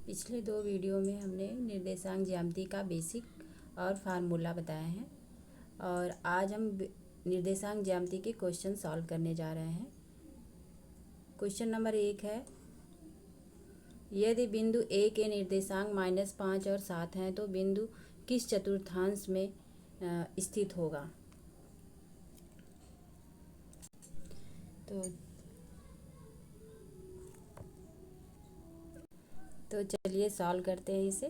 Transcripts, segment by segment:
पिछले दो वीडियो में हमने निर्देशांक ज्यामिति का बेसिक और फार्मूला बताए हैं और आज हम निर्देशांक ज्यामिति के क्वेश्चन सॉल्व करने जा रहे हैं। क्वेश्चन नंबर 1 है, यदि बिंदु ए के निर्देशांक -5 और 7 हैं तो बिंदु किस चतुर्थांश में स्थित होगा। तो चलिए सॉल्व करते हैं इसे।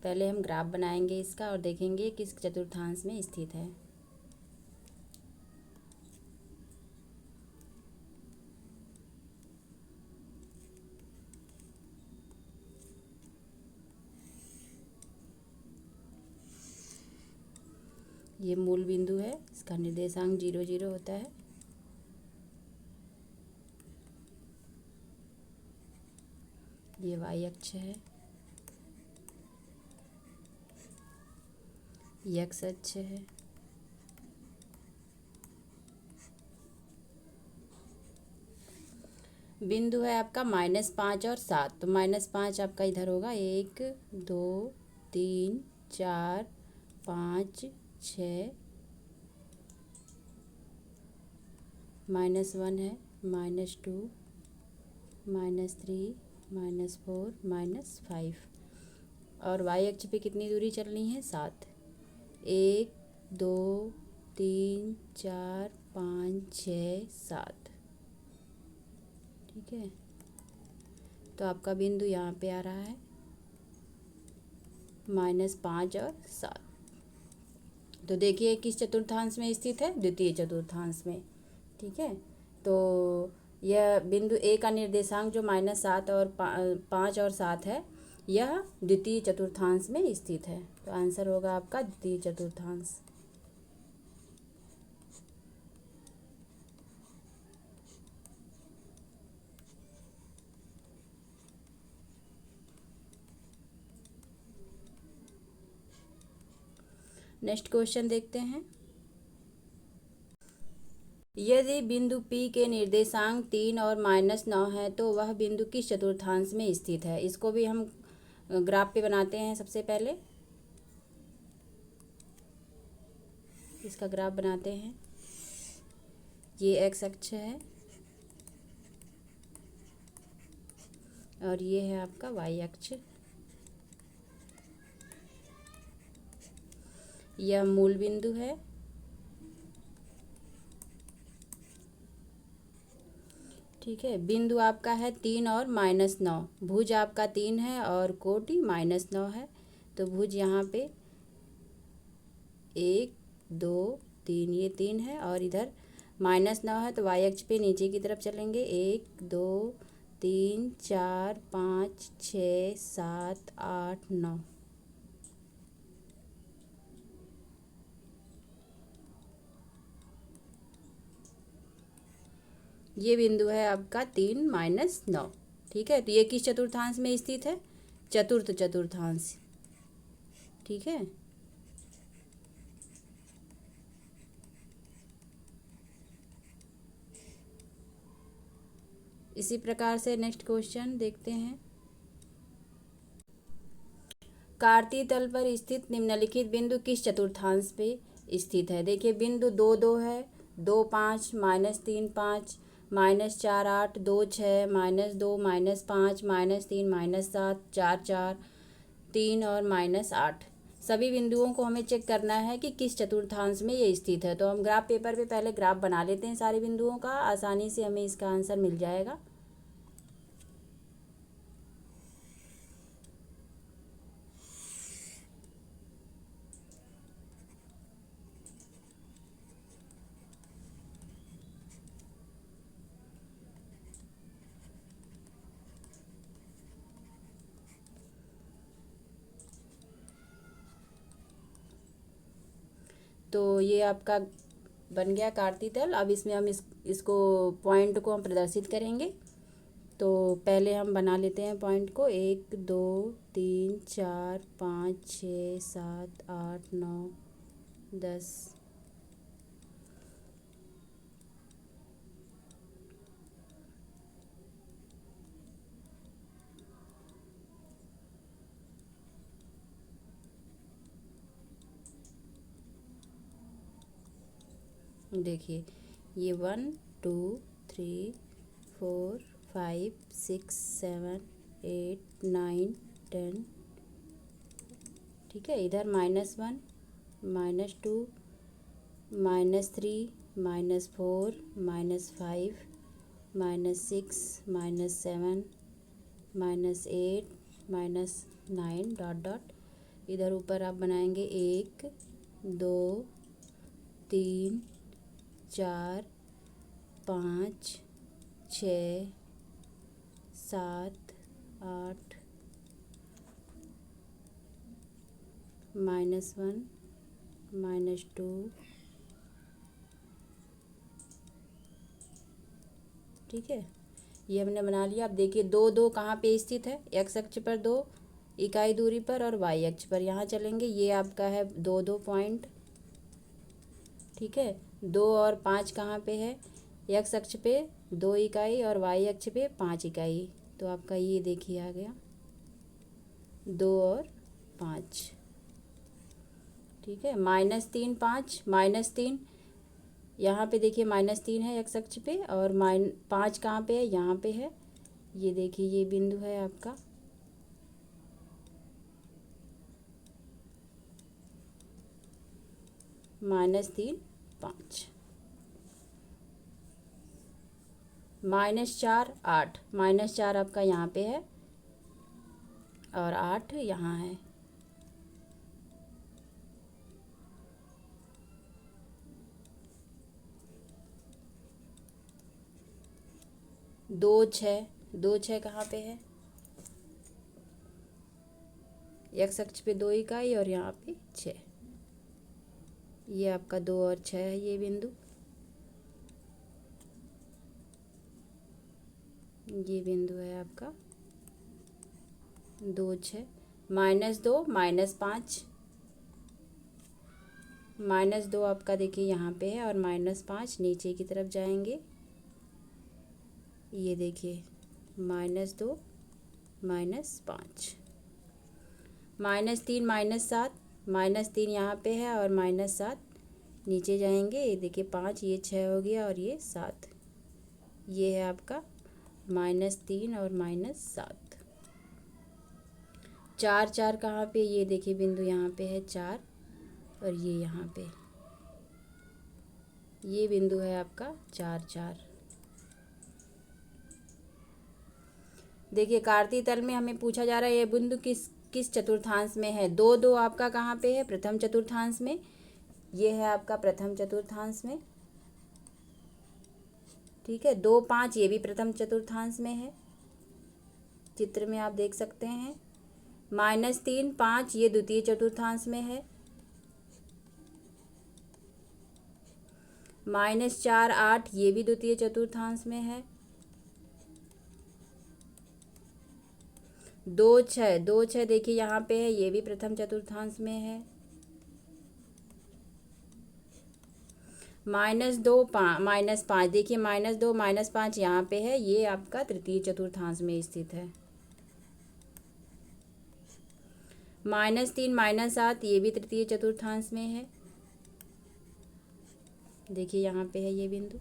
पहले हम ग्राफ बनाएंगे इसका और देखेंगे किस चतुर्थांश में स्थित है। ये मूल बिंदु है, इसका निर्देशांक 0 0 होता है। ये y अक्ष है, x अक्ष है, बिंदु है आपका -5 और 7। तो -5 आपका इधर होगा, 1 2 3 4 5 6, -1 है, -2 -3 -4 -5 और y अक्ष पे कितनी दूरी चलनी है, 7। 1 2 3 4 5 6 7। ठीक है, तो आपका बिंदु यहाँ पे आ रहा है -5 और 7। तो देखिए किस चतुर्थांश में स्थित है, द्वितीय चतुर्थांश में। ठीक है, तो यह बिंदु ए का निर्देशांक जो -7 और 5 और 7 है, यह द्वितीय चतुर्थांश में स्थित है। तो आंसर होगा आपका द्वितीय चतुर्थांश। नेक्स्ट क्वेश्चन देखते हैं, यदि बिंदु P के निर्देशांक 3 और -9 है तो वह बिंदु किस चतुर्थांश में स्थित है। इसको भी हम ग्राफ पे बनाते हैं। सबसे पहले इसका ग्राफ बनाते हैं। ये x अक्ष है और ये है आपका y अक्ष। यह मूल बिंदु है। ठीक है, बिंदु आपका है 3 और -9। भुज आपका 3 है और कोटि -9 है। तो भुज यहाँ पे 1 2 3, ये 3 है और इधर -9 है। तो y अक्ष पे नीचे की तरफ चलेंगे, 1 2 3 4 5 6 7 8 9। ये बिंदु है आपका 3 -9। ठीक है, तो ये किस चतुर्थांश में स्थित है, चतुर्थ चतुर्थांश। ठीक है, इसी प्रकार से नेक्स्ट क्वेश्चन देखते हैं, कार्तीय तल पर स्थित निम्नलिखित बिंदु किस चतुर्थांश पे स्थित है। देखिए बिंदु 2 2 है, 2 5 -3 5 -4 8 2 6 -2 -5 -3 -7 4 4 3 और -8। सभी बिंदुओं को हमें चेक करना है कि किस चतुर्थांश में ये स्थित है। तो हम ग्राफ पेपर पे पहले ग्राफ बना लेते हैं सारे बिंदुओं का, आसानी से हमें इसका आंसर मिल जाएगा। तो ये आपका बन गया कार्तीय तल। अब इसमें हम इसको पॉइंट को हम प्रदर्शित करेंगे। तो पहले हम बना लेते हैं पॉइंट को, 1 2 3 4 5 6 7 8 9 10। देखिए ये 1 2 3 4 5 6 7 8 9 10, ठीक है। इधर -1 -2 -3 -4 -5 -6 -7 -8 -9 डॉट डॉट। इधर ऊपर आप बनाएंगे 1 2 3 4 5 6 7 8 -1 -2, ठीक है। ये हमने बना लिया। अब देखिए 2 2 कहाँ पे स्थित है, एक्स अक्ष पर 2 इकाई दूरी पर और वाई अक्ष पर। यहाँ चलेंगे, ये आपका है 2 2 पॉइंट, ठीक है। 2 और 5 कहाँ पे है, एक्स अक्ष पे 2 इकाई और वाई अक्ष पे 5 इकाई। तो आपका ये देखिए आ गया 2 और 5, ठीक है। -3 5 -3, यहाँ पे देखिए -3 है एक्स अक्ष पे और 5 कहाँ पे है, यहाँ पे है। ये देखिए ये बिंदु है आपका -3 5 -4 8, -4 आपका यहाँ पे है और 8 यहाँ है। दो छः कहाँ पे है, एक्स अक्ष पे 2 इकाई और यहाँ पे 6। ये आपका 2 और 6 है ये बिंदु। ये बिंदु है आपका 2 6 -2 -5, -2 आपका देखिए यहाँ पे है और -5 नीचे की तरफ जाएंगे। ये देखिए -2 -5, -3 -7, -3 यहाँ पे है और -7 नीचे जाएंगे। ये देखिए 5, ये 6 हो गया और ये 7। ये है आपका -3 और -7। 4 4 कहाँ पे, ये देखिए बिंदु यहाँ पे है 4 और ये यहाँ पे, ये बिंदु है आपका 4 4। देखिए कार्तीय तल में हमें पूछा जा रहा है ये बिंदु किस चतुर्थांश में है। 2 2 आपका कहाँ पे है, प्रथम चतुर्थांश में। ये है आपका प्रथम चतुर्थांश में, ठीक है। 2 5 ये भी प्रथम चतुर्थांश में है, चित्र में आप देख सकते हैं। -3 5 ये द्वितीय चतुर्थांश में है। -4 8 ये भी द्वितीय चतुर्थांश में है। 2 6 देखिए यहाँ पे है, ये भी प्रथम चतुर्थांश में है। -2 -5 देखिए -2 -5 यहाँ पे है, ये आपका तृतीय चतुर्थांश में स्थित है। -3 -7 ये भी तृतीय चतुर्थांश में है। देखिए यहाँ पे है ये बिंदु।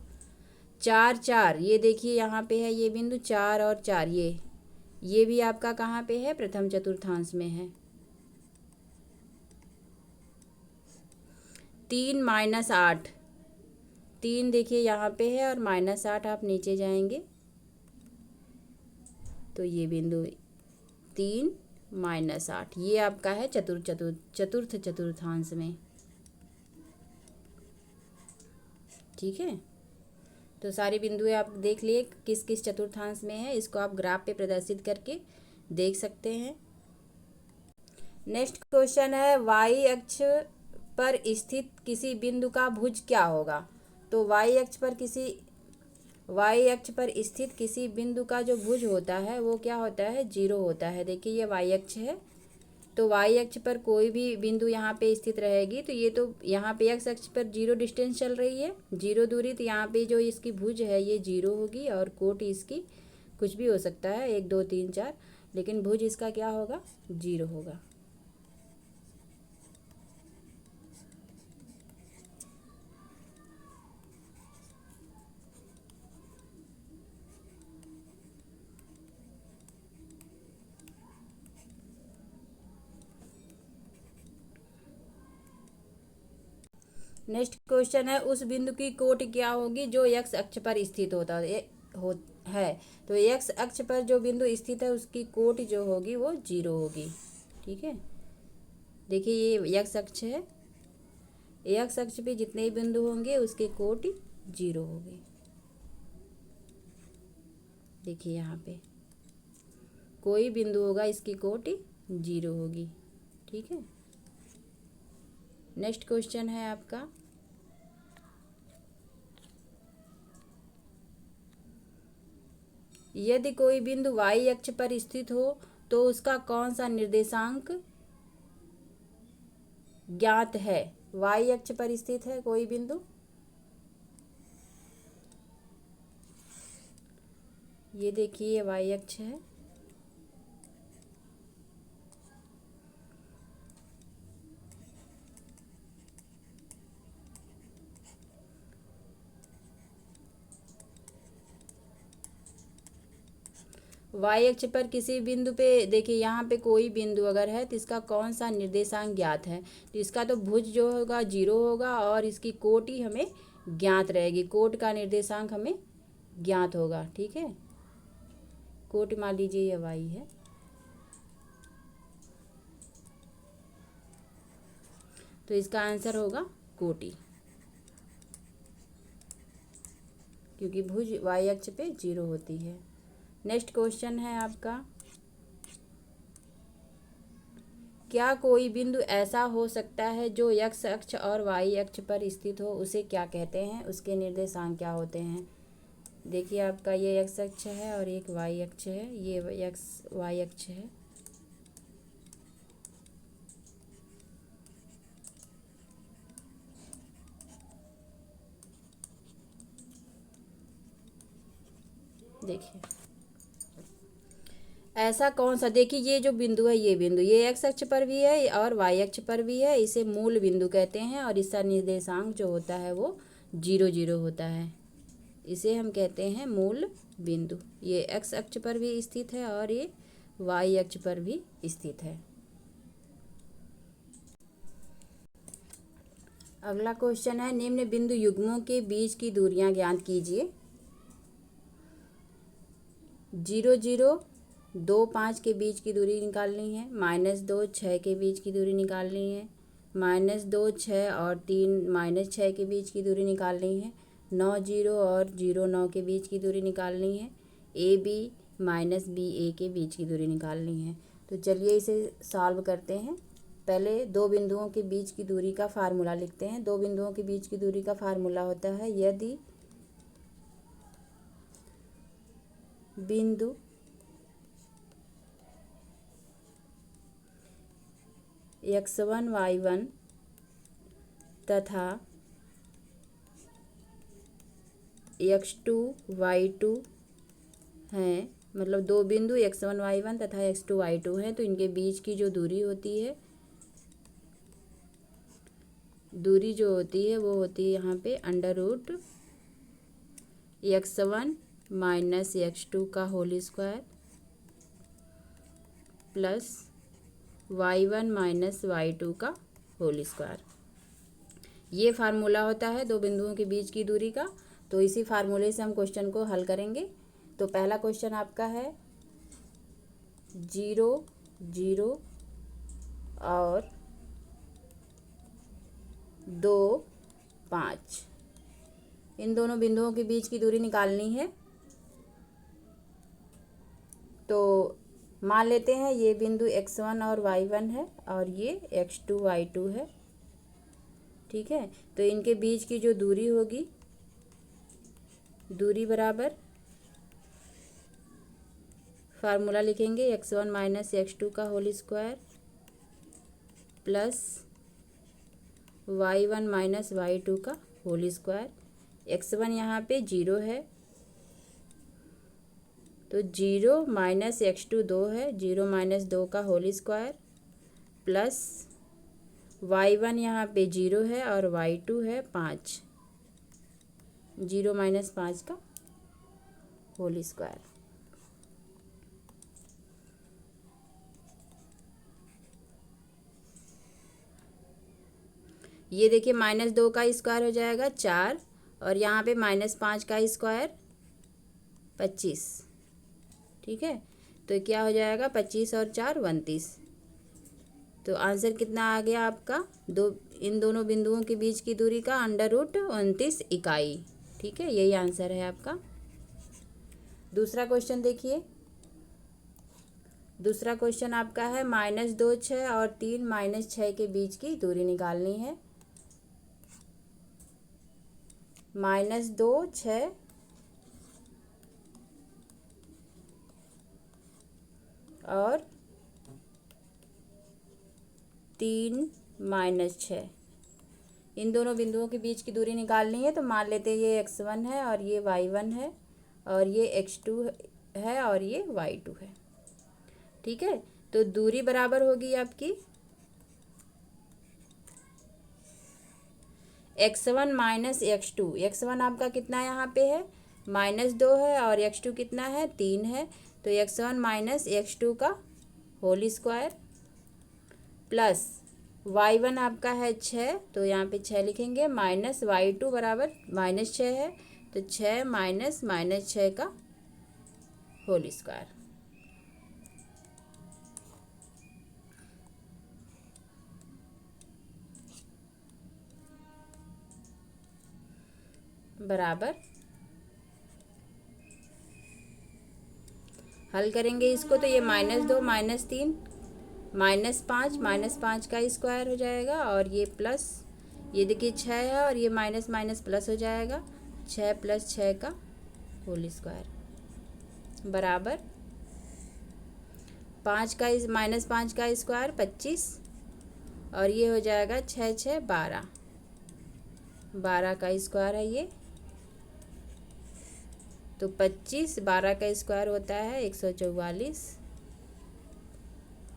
4 4 ये देखिए यहाँ पे है ये बिंदु 4 और 4, ये भी आपका कहाँ पे है, प्रथम चतुर्थांश में है। 3 -8 3 देखिए यहाँ पे है और -8 आप नीचे जाएंगे तो ये बिंदु 3 -8 ये आपका है चतुर्थ चतुर्थांश में, ठीक है। तो सारी बिंदुएं आप देख लिए किस किस चतुर्थांश में है, इसको आप ग्राफ पे प्रदर्शित करके देख सकते हैं। नेक्स्ट क्वेश्चन है वाई अक्ष पर स्थित किसी बिंदु का भुज क्या होगा। तो वाई अक्ष पर स्थित किसी बिंदु का जो भुज होता है वो क्या होता है, 0 होता है। देखिए ये वाई अक्ष है, तो वाई अक्ष पर कोई भी बिंदु यहाँ पे स्थित रहेगी तो ये तो यहाँ पे एक्स अक्ष पर 0 डिस्टेंस चल रही है, 0 दूरी, तो यहाँ पे जो इसकी भुज है ये 0 होगी और कोट इसकी कुछ भी हो सकता है 1 2 3 4, लेकिन भुज इसका क्या होगा, 0 होगा। नेक्स्ट क्वेश्चन है, उस बिंदु की कोटि क्या होगी जो एक्स अक्ष पर स्थित है। तो एक्स अक्ष पर जो बिंदु स्थित है उसकी कोटि जो होगी वो 0 होगी। ठीक है, देखिए ये एक्स अक्ष है, एक्स अक्ष पे जितने भी बिंदु होंगे उसकी कोटि 0 होगी। देखिए यहाँ पे कोई बिंदु होगा इसकी कोटि 0 होगी। ठीक है, नेक्स्ट क्वेश्चन है आपका, यदि कोई बिंदु y अक्ष पर स्थित हो तो उसका कौन सा निर्देशांक ज्ञात है। y अक्ष पर स्थित है कोई बिंदु, ये देखिए y अक्ष है, y अक्ष पर किसी बिंदु पे देखिए यहाँ पे कोई बिंदु अगर है तो इसका कौन सा निर्देशांक ज्ञात है। तो इसका तो भुज जो होगा 0 होगा और इसकी कोटि हमें ज्ञात रहेगी, कोट का निर्देशांक हमें ज्ञात होगा। ठीक है, कोटि मान लीजिए यह y है, तो इसका आंसर होगा कोटि, क्योंकि भुज y अक्ष पे 0 होती है। नेक्स्ट क्वेश्चन है आपका, क्या कोई बिंदु ऐसा हो सकता है जो x अक्ष और y अक्ष पर स्थित हो, उसे क्या कहते हैं, उसके निर्देशांक क्या होते हैं। देखिए आपका ये x अक्ष है और एक y अक्ष है, ये y अक्ष है। देखिए ऐसा कौन सा, देखिए ये जो बिंदु है ये बिंदु ये एक्स अक्ष पर भी है और वाई अक्ष पर भी है, इसे मूल बिंदु कहते हैं और इसका निर्देशांक जो होता है वो 0 0 होता है, इसे हम कहते हैं मूल बिंदु। ये एक्स अक्ष पर भी स्थित है और ये वाई अक्ष पर भी स्थित है। अगला क्वेश्चन है, निम्न बिंदु युग्मों के बीच की दूरियां ज्ञात कीजिए। 0 0 2 5 के बीच की दूरी निकालनी है, -2 6 के बीच की दूरी निकालनी है, -2 6 और 3 -6 के बीच की दूरी निकालनी है, 9 0 और 0 9 के बीच की दूरी निकालनी है, AB -BA के बीच की दूरी निकालनी है। तो चलिए इसे सॉल्व करते हैं। पहले दो बिंदुओं के बीच की दूरी का फार्मूला लिखते हैं। दो बिंदुओं के बीच की दूरी का फार्मूला होता है, यदि बिंदु x1 y1 तथा x2 y2 हैं, मतलब दो बिंदु x1 y1 तथा x2 y2 हैं, तो इनके बीच की जो दूरी होती है, दूरी जो होती है वो होती है यहाँ पे √x1 माइनस x2 का whole square plus y1 minus y2 का होल स्क्वायर। ये फार्मूला होता है दो बिंदुओं के बीच की दूरी का। तो इसी फार्मूले से हम क्वेश्चन को हल करेंगे। तो पहला क्वेश्चन आपका है 0 0 और 2 5, इन दोनों बिंदुओं के बीच की दूरी निकालनी है। तो मान लेते हैं ये बिंदु x1 और y1 है और ये x2 y2 है। ठीक है, तो इनके बीच की जो दूरी होगी, दूरी बराबर फार्मूला लिखेंगे x1 माइनस x2 का whole square plus y1 minus y2 का होल स्क्वायर। x1 यहाँ पे 0 है, तो 0 माइनस x2 2 है, 0 माइनस 2 का होल स्क्वायर प्लस y1 यहाँ पे 0 है और y2 है 5, 0 माइनस 5 का होल स्क्वायर। ये देखिए -2 का स्क्वायर हो जाएगा 4, और यहाँ पे -5 का स्क्वायर 25। ठीक है, तो क्या हो जाएगा 25 और 4 29। तो आंसर कितना आ गया आपका, इन दोनों बिंदुओं के बीच की दूरी का √29 इकाई। ठीक है, यही आंसर है आपका। दूसरा क्वेश्चन देखिए। दूसरा क्वेश्चन आपका है -2 6 और 3 -6 के बीच की दूरी निकालनी है। -2 6 और 3 -6, इन दोनों बिंदुओं के बीच की दूरी निकालनी है। तो मान लेते हैं ये x1 है और ये y1 है, और ये x2 है और ये y2 है। ठीक है, तो दूरी बराबर होगी आपकी x1 - x2। x1 आपका कितना यहाँ पे है, -2 है, और x2 कितना है, 3 है। तो x1 - x2 का होल स्क्वायर प्लस y1 आपका है 6, तो यहाँ पे 6 लिखेंगे, माइनस y2 बराबर -6 है, तो 6 माइनस -6 का होल स्क्वायर। बराबर, हल करेंगे इसको तो ये -2 -3 -5 का स्क्वायर हो जाएगा, और ये प्लस, ये देखिए 6 है और ये माइनस माइनस प्लस हो जाएगा, 6 + 6 का होल स्क्वायर बराबर 5 का -5 का स्क्वायर 25, और ये हो जाएगा 6 6 12, 12 का स्क्वायर है ये। तो 25 12 का स्क्वायर होता है 144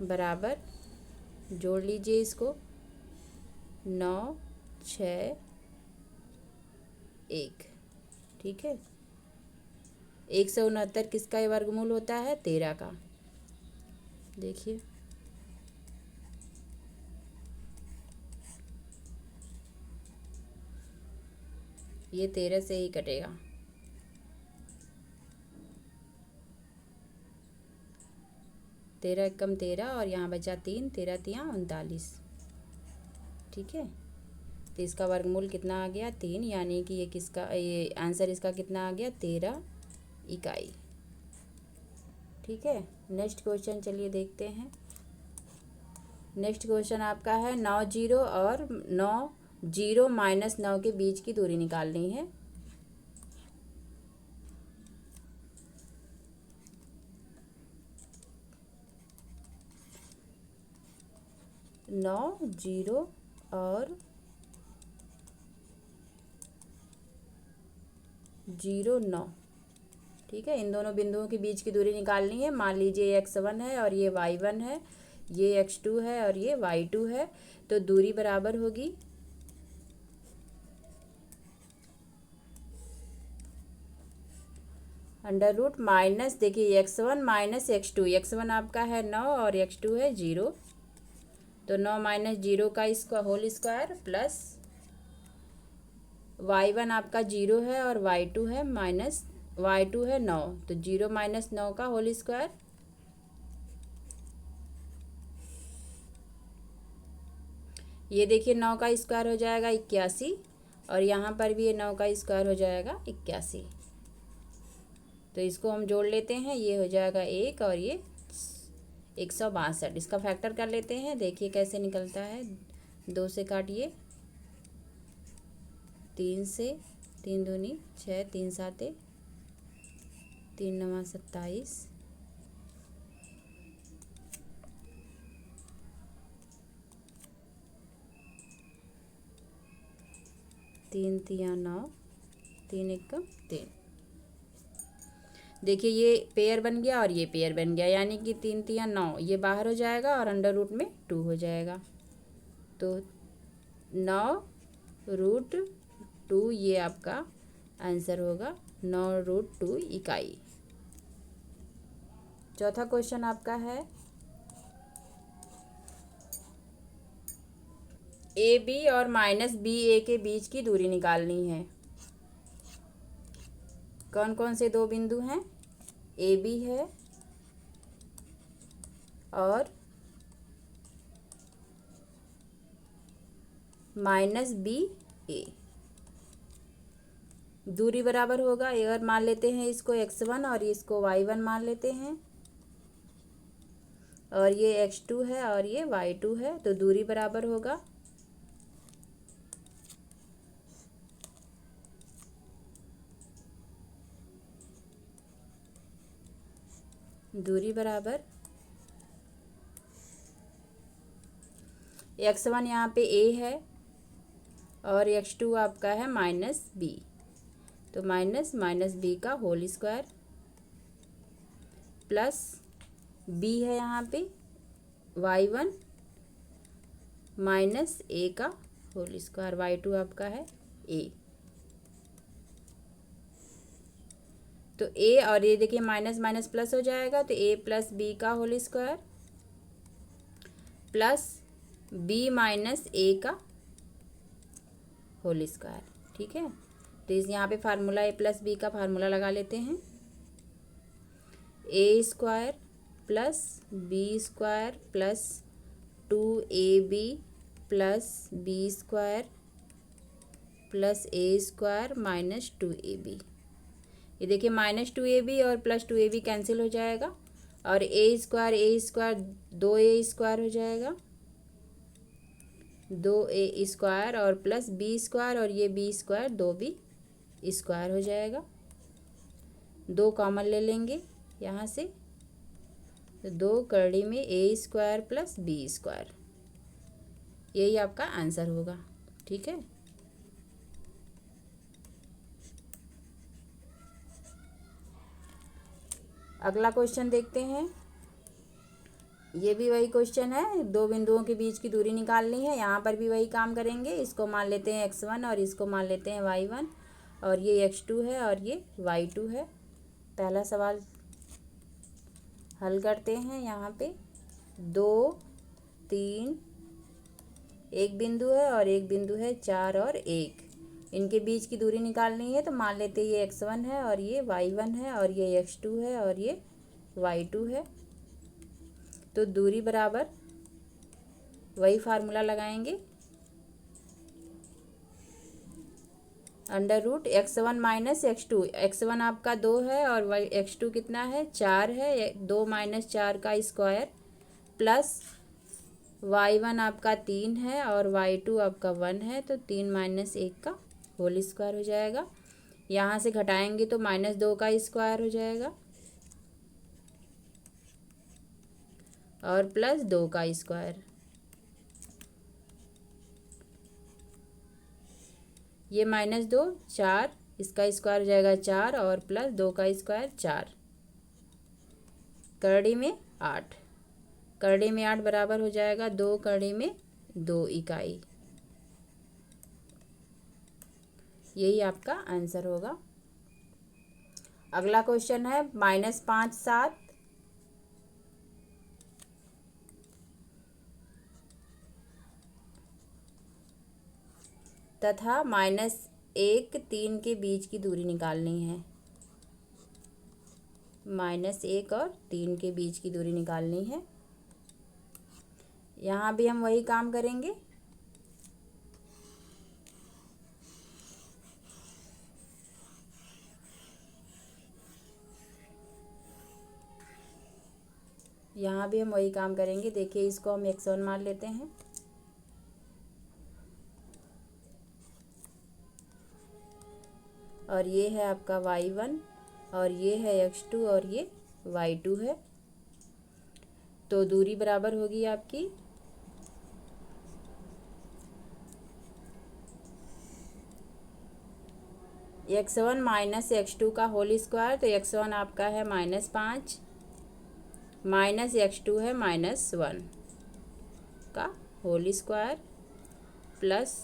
बराबर, जोड़ लीजिए इसको, 9 6 1। ठीक है, 169 किसका वर्गमूल होता है, 13 का। देखिए ये 13 से ही कटेगा। 13 एकम 13, और यहाँ बचा 3, 13 3 39। ठीक है, तो इसका वर्गमूल कितना आ गया, 3, यानी कि ये किसका, ये आंसर इसका कितना आ गया, 13 इकाई। ठीक है, नेक्स्ट क्वेश्चन चलिए देखते हैं। नेक्स्ट क्वेश्चन आपका है 9 0 और 9 0 -9 के बीच की दूरी निकालनी है। नौ 0 और 0 9। ठीक है, इन दोनों बिंदुओं के बीच की दूरी निकालनी है। मान लीजिए x1 है और ये y1 है, ये x2 है और ये y2 है। तो दूरी बराबर होगी √ माइनस, देखिए x1 - x2, x1 आपका है 9 और x2 है 0, तो 9 - 0 का इसका होल स्क्वायर प्लस y1 आपका 0 है और y2 है y2 है 9, तो 0 - 9 का होल स्क्वायर। ये देखिए 9 का स्क्वायर हो जाएगा 81, और यहाँ पर भी ये 9 का स्क्वायर हो जाएगा 81। तो इसको हम जोड़ लेते हैं, ये हो जाएगा 1 और ये 162। इसका फैक्टर कर लेते हैं, देखिए कैसे निकलता है। 2 से काटिए, 3 से, 3 दूनी 6, 3 7 3 9 27, 3 3 9, 3 1 3। देखिए ये पेयर बन गया और ये पेयर बन गया, यानी कि 3 3 9, ये बाहर हो जाएगा और √ में 2 हो जाएगा। तो 9 √2 ये आपका आंसर होगा, 9 √2 इकाई। चौथा क्वेश्चन आपका है ए बी और माइनस बी ए के बीच की दूरी निकालनी है। कौन कौन से दो बिंदु हैं? ए बी है और माइनस बी ए। दूरी बराबर होगा, अगर मान लेते हैं इसको x1 और इसको y1 मान लेते हैं, और ये x2 है और ये y2 है, तो दूरी बराबर होगा x1 यहाँ पे a है और x2 आपका है माइनस b, तो माइनस माइनस बी का होल स्क्वायर प्लस b है यहाँ पे y1 माइनस a का होल स्क्वायर, y2 आपका है a। तो a और ये देखिए माइनस माइनस प्लस हो जाएगा, तो a प्लस बी का whole square plus b minus a का होल स्क्वायर। ठीक है, तो इस यहाँ पे फार्मूला a प्लस बी का फार्मूला लगा लेते हैं। a square plus B square plus 2ab plus B square plus a square minus 2ab। ये देखिए माइनस 2ab और प्लस 2ab कैंसिल हो जाएगा, और a स्क्वायर 2a स्क्वायर हो जाएगा, 2a स्क्वायर और प्लस बी स्क्वायर और ये बी स्क्वायर 2b स्क्वायर हो जाएगा। 2 कॉमन ले लेंगे यहाँ से, तो 2 करड़ी में a square plus B square, यही आपका आंसर होगा। ठीक है, अगला क्वेश्चन देखते हैं। ये भी वही क्वेश्चन है, दो बिंदुओं के बीच की दूरी निकालनी है। यहाँ पर भी वही काम करेंगे, इसको मान लेते हैं x1 और इसको मान लेते हैं y1, और ये x2 है और ये y2 है। पहला सवाल हल करते हैं। यहाँ पे 2 3 एक बिंदु है और एक बिंदु है 4 और 1, इनके बीच की दूरी निकालनी है। तो मान लेते हैं ये x1 है और ये y1 है और ये x2 है और ये y2 है। तो दूरी बराबर वही फार्मूला लगाएंगे, under root x1 minus x2। x1 आपका 2 है और x2 कितना है? 4 है। 2 माइनस 4 का स्क्वायर प्लस y1 आपका 3 है और y2 आपका 1 है, तो 3 माइनस 1 का होल स्क्वायर हो जाएगा। यहाँ से घटाएंगे तो माइनस 2 का स्क्वायर हो जाएगा और प्लस 2 का स्क्वायर। ये माइनस 2 4, इसका स्क्वायर हो जाएगा 4 और प्लस 2 का स्क्वायर 4, करड़ी में 8, करड़ी में 8 बराबर हो जाएगा 2 करड़ी में 2 इकाई। यही आपका आंसर होगा। अगला क्वेश्चन है -5 7 तथा -1 3 के बीच की दूरी निकालनी है। -1 और 3 के बीच की दूरी निकालनी है। यहाँ भी हम वही काम करेंगे। यहाँ भी हम वही काम करेंगे। देखिए इसको हम x1 मान लेते हैं और ये है आपका y1 और ये है x2 और ये y2 है। तो दूरी बराबर होगी आपकी x1 माइनस x2 का होल स्क्वायर। तो x1 आपका है -5 माइनस x2 है -1 का होल स्क्वायर प्लस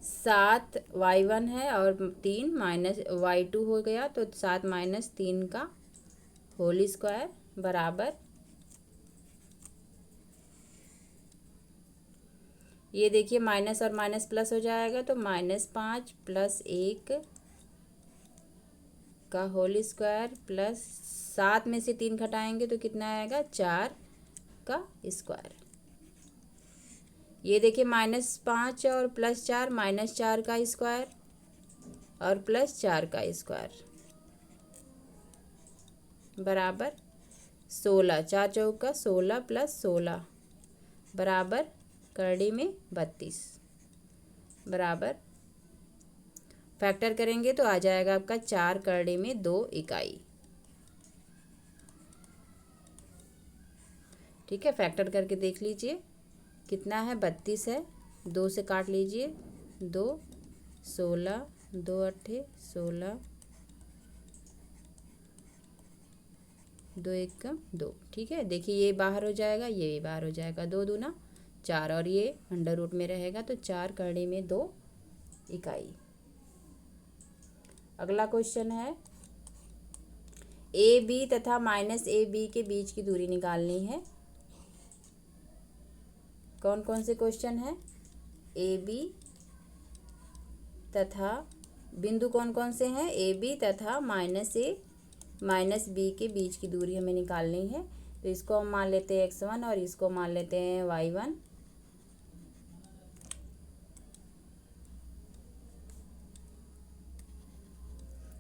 7 y1 है और 3 माइनस y2 हो गया, तो 7 माइनस 3 का होल स्क्वायर बराबर ये देखिए माइनस और माइनस प्लस हो जाएगा, तो -5 + 1 का होल स्क्वायर प्लस 7 में से 3 घटाएंगे तो कितना आएगा 4 का स्क्वायर। ये देखिए -5 और +4 -4 का स्क्वायर और +4 का स्क्वायर बराबर 16। 4 चौका 16 + 16 बराबर करड़ी में 32 बराबर फैक्टर करेंगे तो आ जाएगा आपका 4 करड़ी में 2 इकाई। ठीक है, फैक्टर करके देख लीजिए कितना है 32 है, 2 से काट लीजिए 2 16 2 8 16 2 1 2। ठीक है, देखिए ये बाहर हो जाएगा, ये भी बाहर हो जाएगा, 2 दूना 4 और ये अंडर रूट में रहेगा तो 4 करड़ी में 2 इकाई। अगला क्वेश्चन है ए बी तथा -AB के बीच की दूरी निकालनी है। कौन कौन से क्वेश्चन है? ए बी तथा बिंदु कौन कौन से हैं? ए बी तथा -A -B के बीच की दूरी हमें निकालनी है। तो इसको हम मान लेते हैं x1 और इसको मान लेते हैं y1।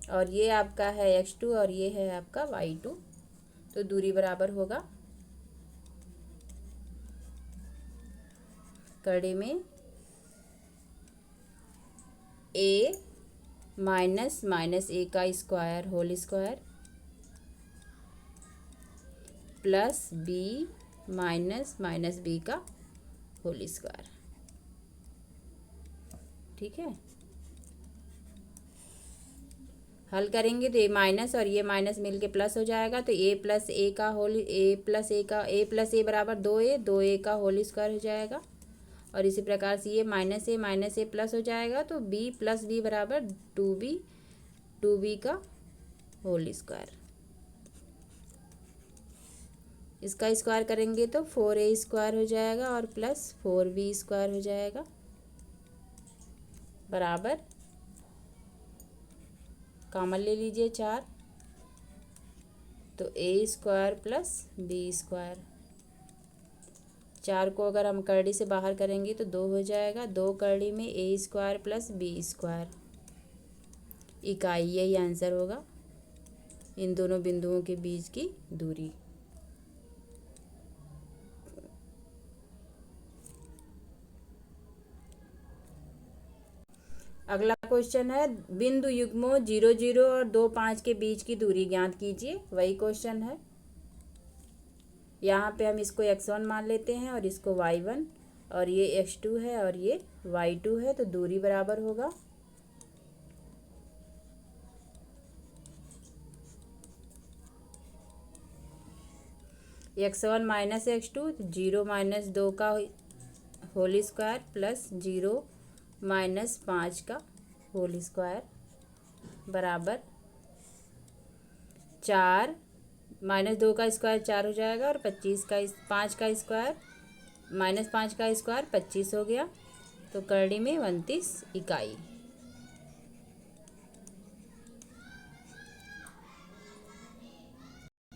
और ये आपका है x2 और ये है आपका y2। तो दूरी बराबर होगा करड़ी में a -A का square whole square plus b -B का होल स्क्वायर। ठीक है, हल करेंगे तो ये माइनस और ये माइनस मिल के प्लस हो जाएगा तो a + A का होल a + A बराबर 2a का होल स्क्वायर हो जाएगा। और इसी प्रकार से ये -A प्लस हो जाएगा तो b + B बराबर 2b का होल स्क्वायर। इसका स्क्वायर करेंगे तो 4a स्क्वायर हो जाएगा और प्लस 4b स्क्वायर हो जाएगा बराबर कॉमन ले लीजिए 4 तो a square plus b square. 4 को अगर हम करड़ी से बाहर करेंगे तो 2 हो जाएगा, 2 करड़ी में a square plus b square इकाई। यही आंसर होगा इन दोनों बिंदुओं के बीच की दूरी। अगला क्वेश्चन है बिंदु युग्मों 0 0 और 2 5 के बीच की दूरी ज्ञात कीजिए। वही क्वेश्चन है, यहाँ पे हम इसको x1 मान लेते हैं और इसको y1 और ये x2 है और ये y2 है। तो दूरी बराबर होगा x1 - x2 0 - 2 का होल स्क्वायर प्लस 0 - 5 का होल स्क्वायर बराबर 4 -2 का स्क्वायर 4 हो जाएगा और 5 का स्क्वायर -5 का स्क्वायर 25 हो गया। तो करड़ी में 29 इकाई।